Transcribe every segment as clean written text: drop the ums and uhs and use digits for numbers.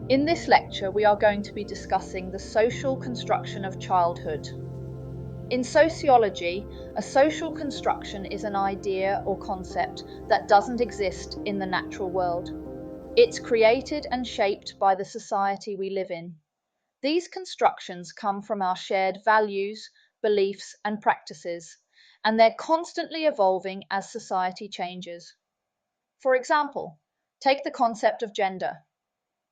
In this lecture, we are going to be discussing the social construction of childhood. In sociology, a social construction is an idea or concept that doesn't exist in the natural world. It's created and shaped by the society we live in. These constructions come from our shared values, beliefs, and practices, and they're constantly evolving as society changes. For example, take the concept of gender.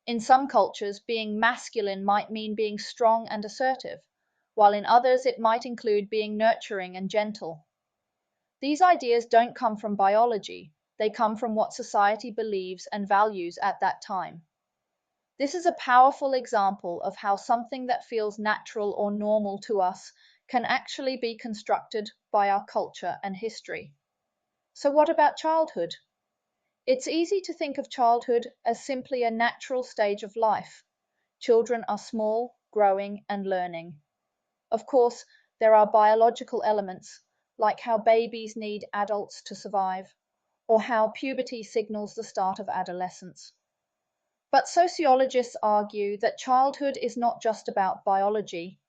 In some cultures, being masculine might mean being strong and assertive, while in others it might include being nurturing and gentle. These ideas don't come from biology, they come from what society believes and values at that time. This is a powerful example of how something that feels natural or normal to us can actually be constructed by our culture and history. So, what about childhood? It's easy to think of childhood as simply a natural stage of life. Children are small, growing, and learning. Of course, there are biological elements, like how babies need adults to survive, or how puberty signals the start of adolescence. But sociologists argue that childhood is not just about biology,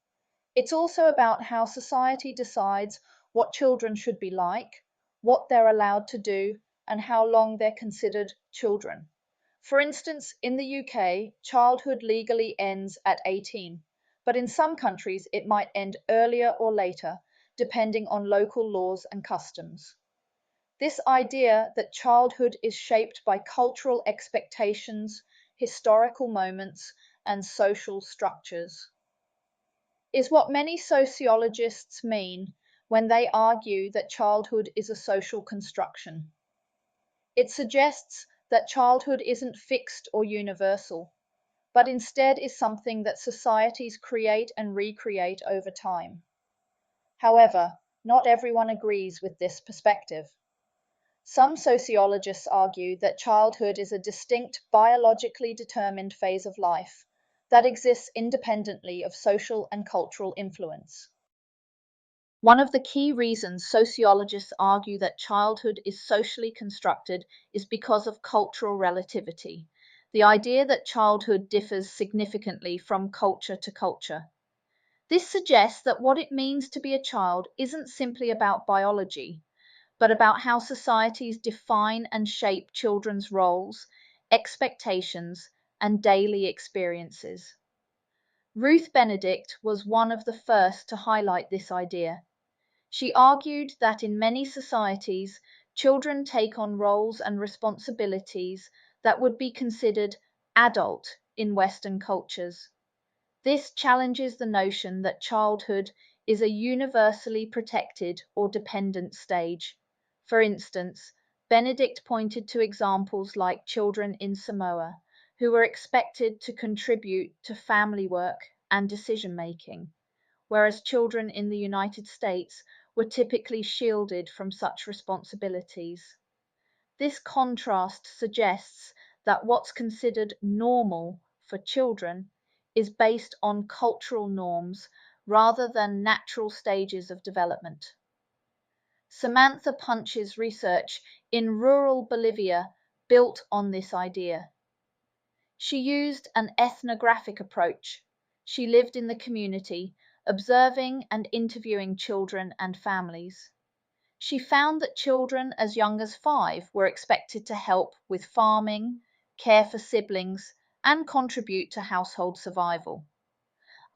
it's also about how society decides what children should be like, what they're allowed to do, and how long they're considered children. For instance, in the UK, childhood legally ends at 18, but in some countries it might end earlier or later, depending on local laws and customs. This idea that childhood is shaped by cultural expectations, historical moments, and social structures is what many sociologists mean when they argue that childhood is a social construction. It suggests that childhood isn't fixed or universal, but instead is something that societies create and recreate over time. However, not everyone agrees with this perspective. Some sociologists argue that childhood is a distinct biologically determined phase of life that exists independently of social and cultural influence. One of the key reasons sociologists argue that childhood is socially constructed is because of cultural relativity, the idea that childhood differs significantly from culture to culture. This suggests that what it means to be a child isn't simply about biology, but about how societies define and shape children's roles, expectations, and daily experiences. Ruth Benedict was one of the first to highlight this idea. She argued that in many societies, children take on roles and responsibilities that would be considered adult in Western cultures. This challenges the notion that childhood is a universally protected or dependent stage. For instance, Benedict pointed to examples like children in Samoa, who were expected to contribute to family work and decision making, whereas children in the United States were typically shielded from such responsibilities. This contrast suggests that what's considered normal for children is based on cultural norms rather than natural stages of development. Samantha Punch's research in rural Bolivia built on this idea. She used an ethnographic approach. She lived in the community, observing and interviewing children and families. She found that children as young as 5 were expected to help with farming, care for siblings, and contribute to household survival.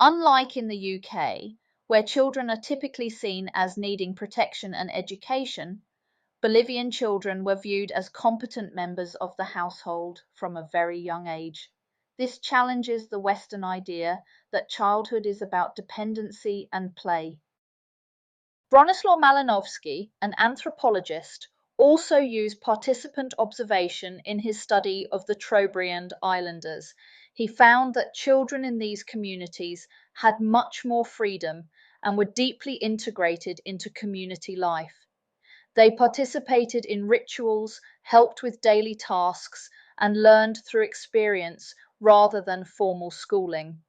Unlike in the UK, where children are typically seen as needing protection and education, Bolivian children were viewed as competent members of the household from a very young age. This challenges the Western idea that childhood is about dependency and play. Bronislaw Malinowski, an anthropologist, also used participant observation in his study of the Trobriand Islanders. He found that children in these communities had much more freedom and were deeply integrated into community life. They participated in rituals, helped with daily tasks, and learned through experience rather than formal schooling.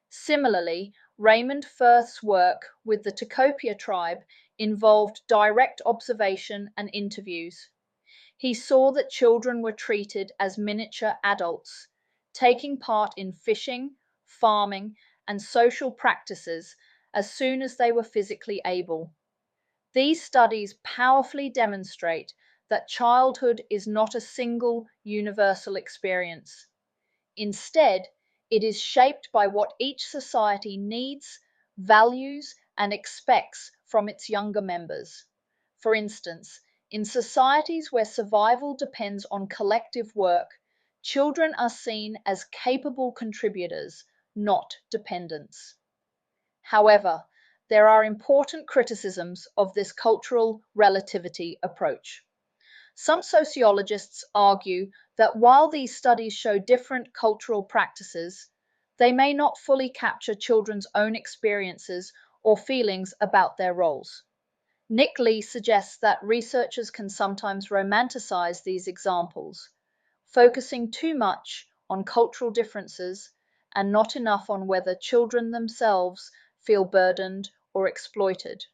Similarly, Raymond Firth's work with the Tukopia tribe involved direct observation and interviews. He saw that children were treated as miniature adults. taking part in fishing, farming, and social practices as soon as they were physically able. These studies powerfully demonstrate that childhood is not a single universal experience. Instead, it is shaped by what each society needs, values, and expects from its younger members. For instance, in societies where survival depends on collective work, children are seen as capable contributors, not dependents. However, there are important criticisms of this cultural relativity approach. Some sociologists argue that while these studies show different cultural practices, they may not fully capture children's own experiences or feelings about their roles. Nick Lee suggests that researchers can sometimes romanticize these examples, focusing too much on cultural differences and not enough on whether children themselves feel burdened or exploited.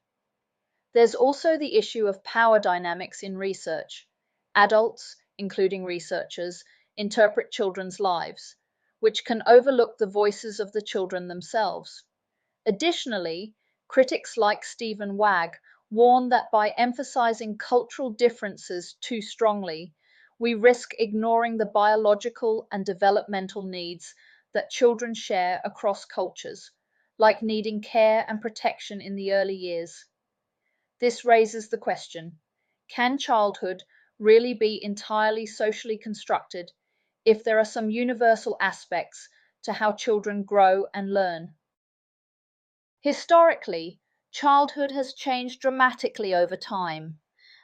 There's also the issue of power dynamics in research. Adults, including researchers, interpret children's lives, which can overlook the voices of the children themselves. Additionally, critics like Stephen Wagg warn that by emphasizing cultural differences too strongly, we risk ignoring the biological and developmental needs that children share across cultures, like needing care and protection in the early years. This raises the question, can childhood really be entirely socially constructed if there are some universal aspects to how children grow and learn? Historically, childhood has changed dramatically over time,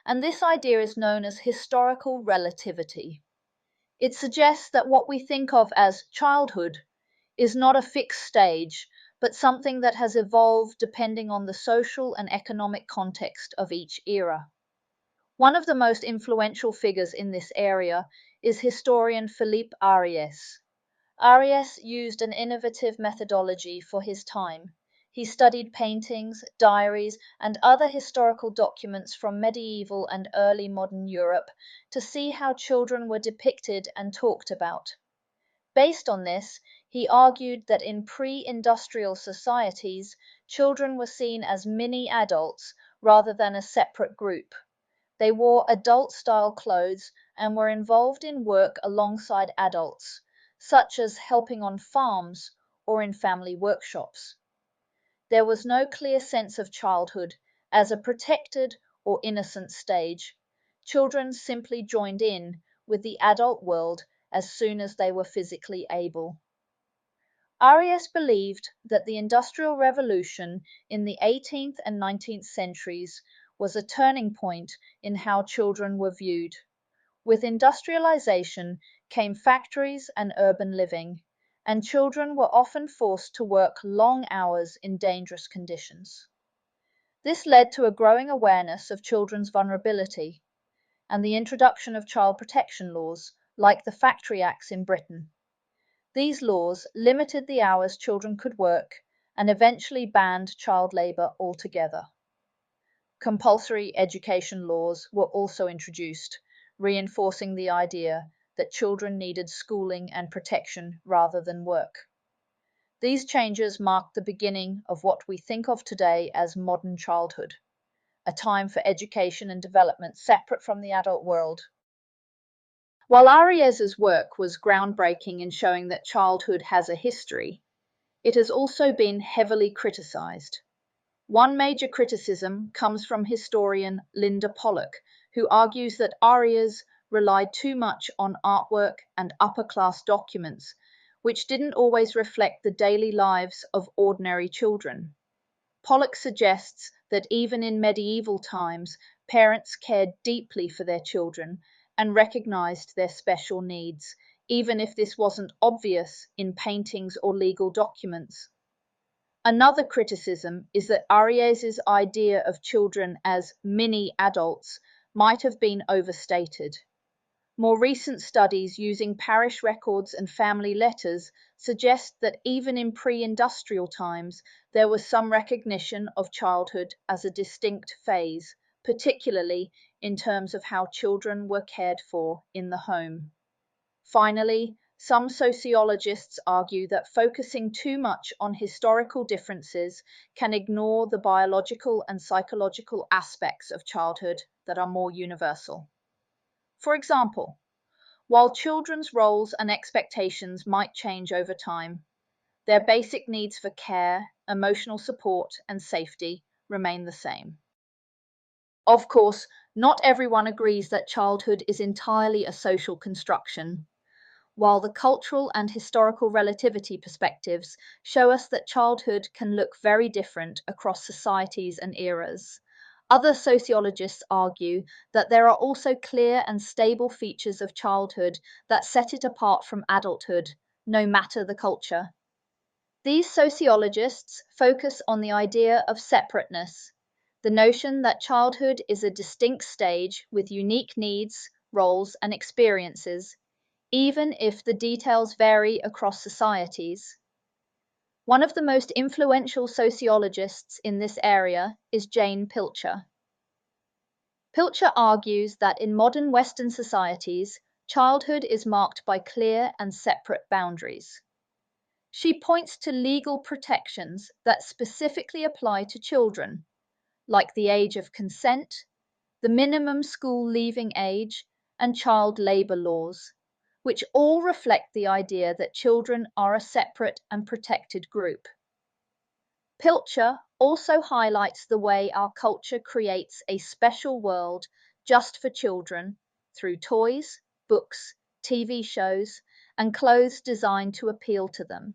and this idea is known as historical relativity. It suggests that what we think of as childhood is not a fixed stage, but something that has evolved depending on the social and economic context of each era. One of the most influential figures in this area is historian Philippe Ariès. Ariès used an innovative methodology for his time. He studied paintings, diaries, and other historical documents from medieval and early modern Europe to see how children were depicted and talked about. Based on this, he argued that in pre-industrial societies, children were seen as mini-adults rather than a separate group. They wore adult-style clothes and were involved in work alongside adults, such as helping on farms or in family workshops. There was no clear sense of childhood as a protected or innocent stage. Children simply joined in with the adult world as soon as they were physically able. Arias believed that the Industrial Revolution in the 18th and 19th centuries was a turning point in how children were viewed. With industrialization came factories and urban living, and children were often forced to work long hours in dangerous conditions. This led to a growing awareness of children's vulnerability and the introduction of child protection laws, like the Factory Acts in Britain. These laws limited the hours children could work and eventually banned child labour altogether. Compulsory education laws were also introduced, reinforcing the idea that children needed schooling and protection rather than work. These changes marked the beginning of what we think of today as modern childhood, a time for education and development separate from the adult world. While Aries's work was groundbreaking in showing that childhood has a history, it has also been heavily criticized. One major criticism comes from historian Linda Pollock, who argues that Arias relied too much on artwork and upper-class documents, which didn't always reflect the daily lives of ordinary children. Pollock suggests that even in medieval times, parents cared deeply for their children and recognized their special needs, even if this wasn't obvious in paintings or legal documents. Another criticism is that Aries's idea of children as mini-adults might have been overstated. More recent studies using parish records and family letters suggest that even in pre-industrial times, there was some recognition of childhood as a distinct phase, particularly in terms of how children were cared for in the home. Finally, some sociologists argue that focusing too much on historical differences can ignore the biological and psychological aspects of childhood that are more universal. For example, while children's roles and expectations might change over time, their basic needs for care, emotional support, and safety remain the same. Of course, not everyone agrees that childhood is entirely a social construction. While the cultural and historical relativity perspectives show us that childhood can look very different across societies and eras, other sociologists argue that there are also clear and stable features of childhood that set it apart from adulthood, no matter the culture. These sociologists focus on the idea of separateness, the notion that childhood is a distinct stage with unique needs, roles, and experiences, even if the details vary across societies. One of the most influential sociologists in this area is Jane Pilcher. Pilcher argues that in modern Western societies, childhood is marked by clear and separate boundaries. She points to legal protections that specifically apply to children, like the age of consent, the minimum school leaving age, and child labor laws, which all reflect the idea that children are a separate and protected group. Pilcher also highlights the way our culture creates a special world just for children through toys, books, TV shows, and clothes designed to appeal to them.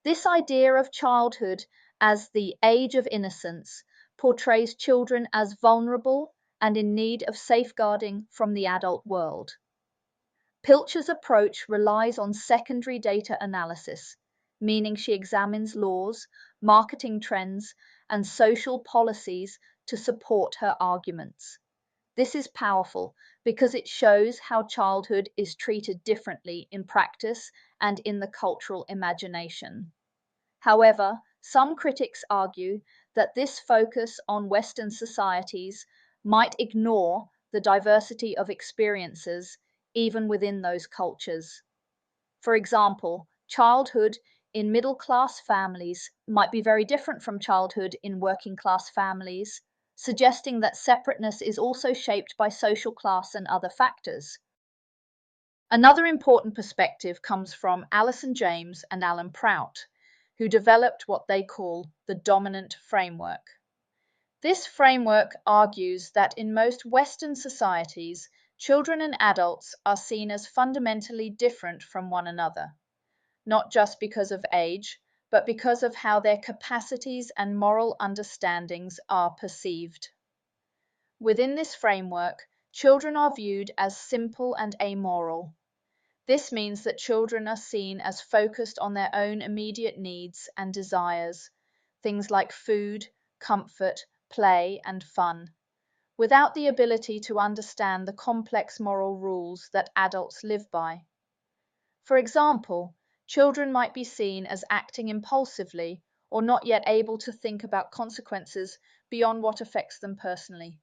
This idea of childhood as the age of innocence portrays children as vulnerable and in need of safeguarding from the adult world. Pilcher's approach relies on secondary data analysis, meaning she examines laws, marketing trends, and social policies to support her arguments. This is powerful because it shows how childhood is treated differently in practice and in the cultural imagination. However, some critics argue that this focus on Western societies might ignore the diversity of experiences even within those cultures. For example, childhood in middle class families might be very different from childhood in working class families, suggesting that separateness is also shaped by social class and other factors. Another important perspective comes from Alison James and Alan Prout, who developed what they call the dominant framework. This framework argues that in most Western societies, children and adults are seen as fundamentally different from one another, not just because of age, but because of how their capacities and moral understandings are perceived. Within this framework, children are viewed as simple and amoral. This means that children are seen as focused on their own immediate needs and desires, things like food, comfort, play, and fun, without the ability to understand the complex moral rules that adults live by. For example, children might be seen as acting impulsively or not yet able to think about consequences beyond what affects them personally.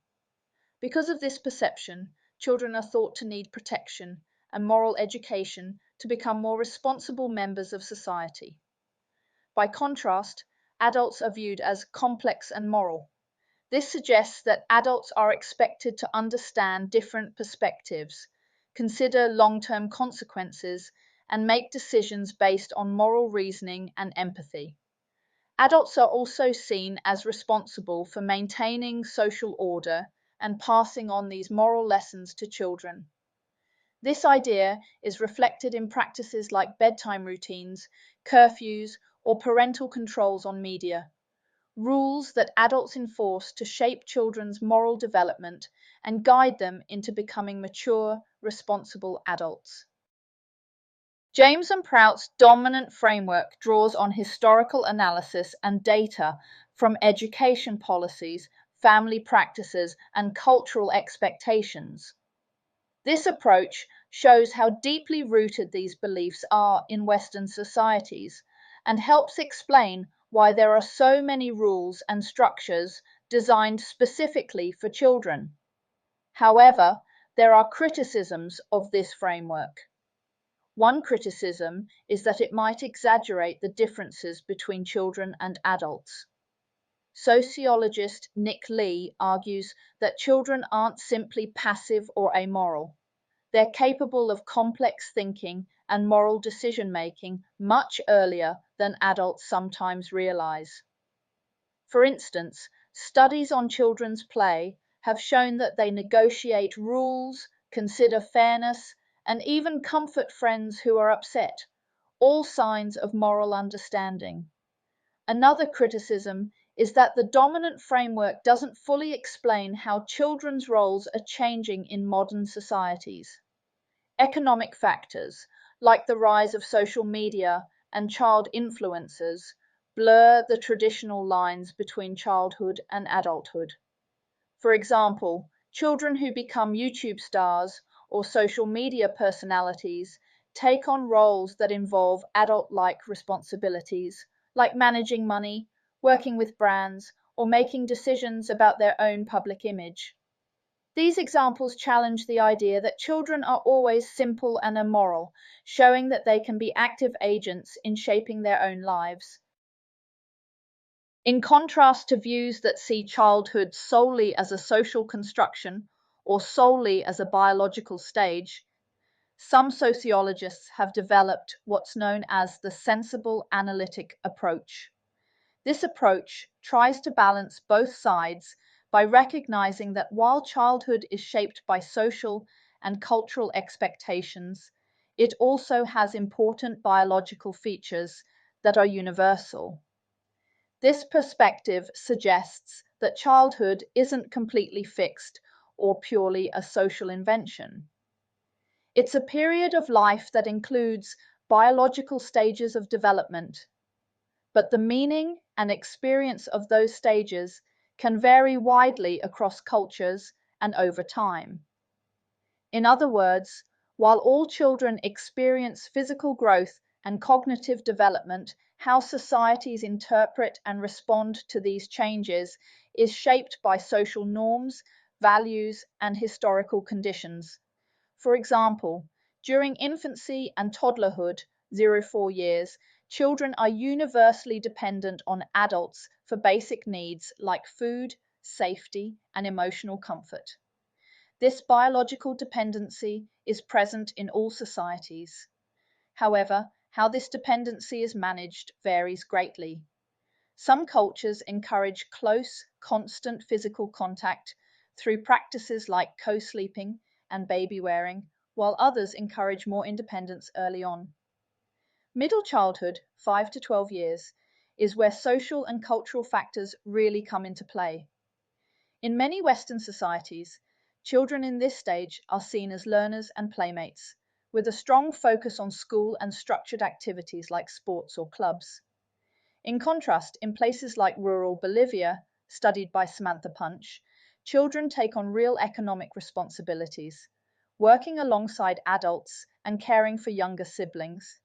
Because of this perception, children are thought to need protection and moral education to become more responsible members of society. By contrast, adults are viewed as complex and moral. This suggests that adults are expected to understand different perspectives, consider long-term consequences, and make decisions based on moral reasoning and empathy. Adults are also seen as responsible for maintaining social order and passing on these moral lessons to children. This idea is reflected in practices like bedtime routines, curfews, or parental controls on media, rules that adults enforce to shape children's moral development and guide them into becoming mature, responsible adults. James and Prout's dominant framework draws on historical analysis and data from education policies, family practices, and cultural expectations. This approach shows how deeply rooted these beliefs are in Western societies and helps explain why there are so many rules and structures designed specifically for children. However, there are criticisms of this framework. One criticism is that it might exaggerate the differences between children and adults. Sociologist Nick Lee argues that children aren't simply passive or amoral. They're capable of complex thinking and moral decision making much earlier than adults sometimes realize. For instance, studies on children's play have shown that they negotiate rules, consider fairness, and even comfort friends who are upset, all signs of moral understanding. Another criticism is that the dominant framework doesn't fully explain how children's roles are changing in modern societies. Economic factors, like the rise of social media and child influencers, blur the traditional lines between childhood and adulthood. For example, children who become YouTube stars or social media personalities take on roles that involve adult-like responsibilities, like managing money, working with brands, or making decisions about their own public image. These examples challenge the idea that children are always simple and immoral, showing that they can be active agents in shaping their own lives. In contrast to views that see childhood solely as a social construction or solely as a biological stage, some sociologists have developed what's known as the sensible analytic approach. This approach tries to balance both sides by recognizing that while childhood is shaped by social and cultural expectations, it also has important biological features that are universal. This perspective suggests that childhood isn't completely fixed or purely a social invention. It's a period of life that includes biological stages of development, but the meaning and experience of those stages can vary widely across cultures and over time. In other words, while all children experience physical growth and cognitive development, how societies interpret and respond to these changes is shaped by social norms, values, and historical conditions. For example, during infancy and toddlerhood, 0–4 years, children are universally dependent on adults for basic needs like food, safety, and emotional comfort. This biological dependency is present in all societies. However, how this dependency is managed varies greatly. Some cultures encourage close, constant physical contact through practices like co-sleeping and baby wearing, while others encourage more independence early on. Middle childhood, 5 to 12 years, is where social and cultural factors really come into play. In many Western societies, children in this stage are seen as learners and playmates, with a strong focus on school and structured activities like sports or clubs. In contrast, in places like rural Bolivia, studied by Samantha Punch, children take on real economic responsibilities, working alongside adults and caring for younger siblings.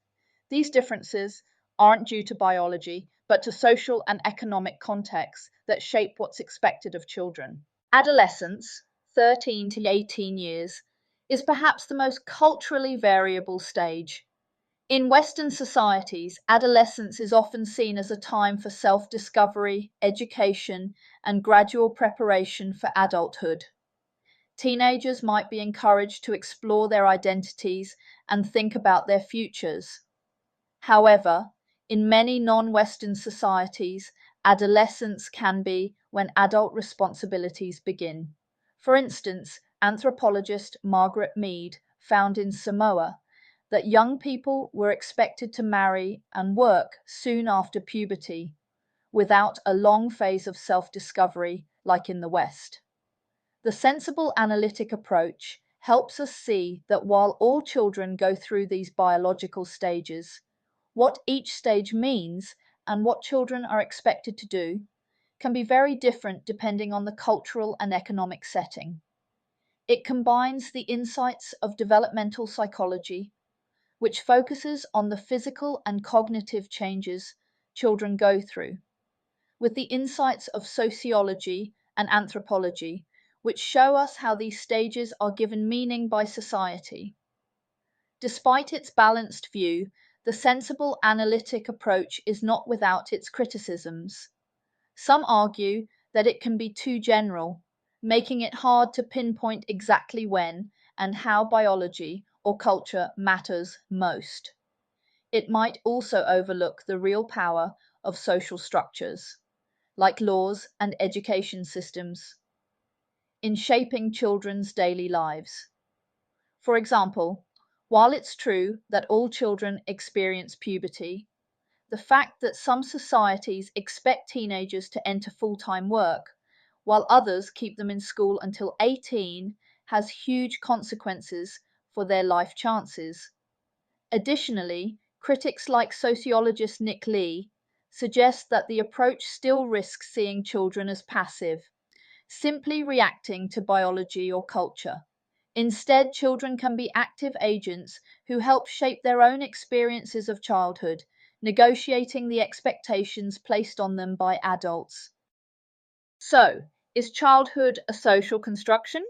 These differences aren't due to biology, but to social and economic contexts that shape what's expected of children. Adolescence, 13 to 18 years, is perhaps the most culturally variable stage. In Western societies, adolescence is often seen as a time for self-discovery, education, and gradual preparation for adulthood. Teenagers might be encouraged to explore their identities and think about their futures. However, in many non-Western societies, adolescence can be when adult responsibilities begin. For instance, anthropologist Margaret Mead found in Samoa that young people were expected to marry and work soon after puberty, without a long phase of self-discovery like in the West. The sensible analytic approach helps us see that while all children go through these biological stages, what each stage means and what children are expected to do can be very different depending on the cultural and economic setting. It combines the insights of developmental psychology, which focuses on the physical and cognitive changes children go through, with the insights of sociology and anthropology, which show us how these stages are given meaning by society. Despite its balanced view, the sensible analytic approach is not without its criticisms. Some argue that it can be too general, making it hard to pinpoint exactly when and how biology or culture matters most. It might also overlook the real power of social structures, like laws and education systems, in shaping children's daily lives. For example, while it's true that all children experience puberty, the fact that some societies expect teenagers to enter full-time work, while others keep them in school until 18, has huge consequences for their life chances. Additionally, critics like sociologist Nick Lee suggest that the approach still risks seeing children as passive, simply reacting to biology or culture. Instead, children can be active agents who help shape their own experiences of childhood, negotiating the expectations placed on them by adults. So, is childhood a social construction?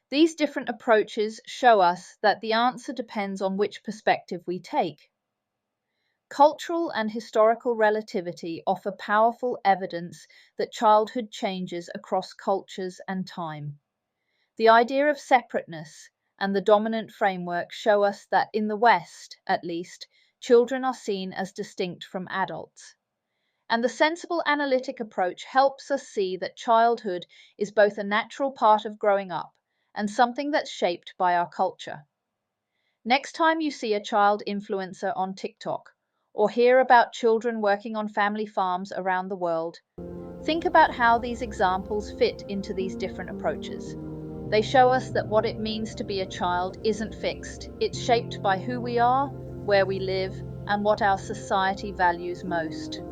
These different approaches show us that the answer depends on which perspective we take. Cultural and historical relativity offer powerful evidence that childhood changes across cultures and time. The idea of separateness and the dominant framework show us that in the West, at least, children are seen as distinct from adults. And the sensible analytic approach helps us see that childhood is both a natural part of growing up and something that's shaped by our culture. Next time you see a child influencer on TikTok or hear about children working on family farms around the world, think about how these examples fit into these different approaches. They show us that what it means to be a child isn't fixed. It's shaped by who we are, where we live, and what our society values most.